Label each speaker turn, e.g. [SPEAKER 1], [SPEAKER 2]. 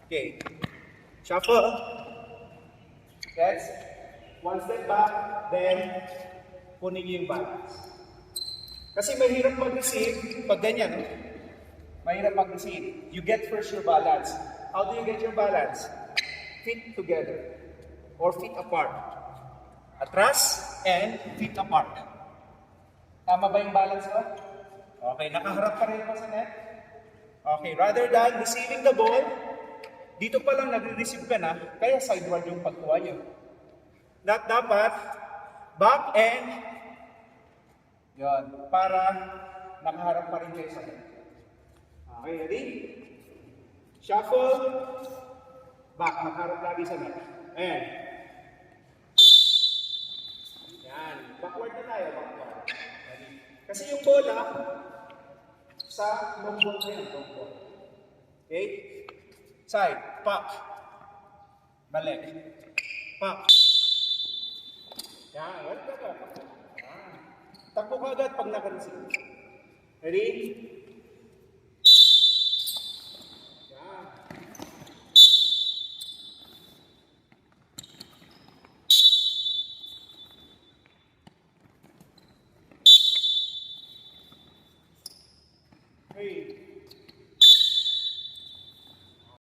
[SPEAKER 1] Okay. Shuffle. Yes. One step back, then kunin niyo yung balance. Kasi mahirap mag-receive pag ganyan, no? Mahirap mag-receive. You get first your balance. How do you get your balance? Feet together or feet apart. Atras and feet apart. Tama ba yung balance ko? Okay, nakaharap pa rin pa sa net. Okay, rather than receiving the ball, dito pa lang nagre-receive ka na, kaya sideward yung pagkuha nyo. Dapat, back and, yun, para nakaharap pa rin kayo sa net. Okay, ready? Shuffle, back, nakaharap lagi sa net. And, yan, backward na tayo, backward. Ready? Kasi yung bola, sa long ball na yan, long ball. Okay? Side, pop. Balik. Pop. Yan, wala ka. Takbo ka agad pag naka-receive. Ready?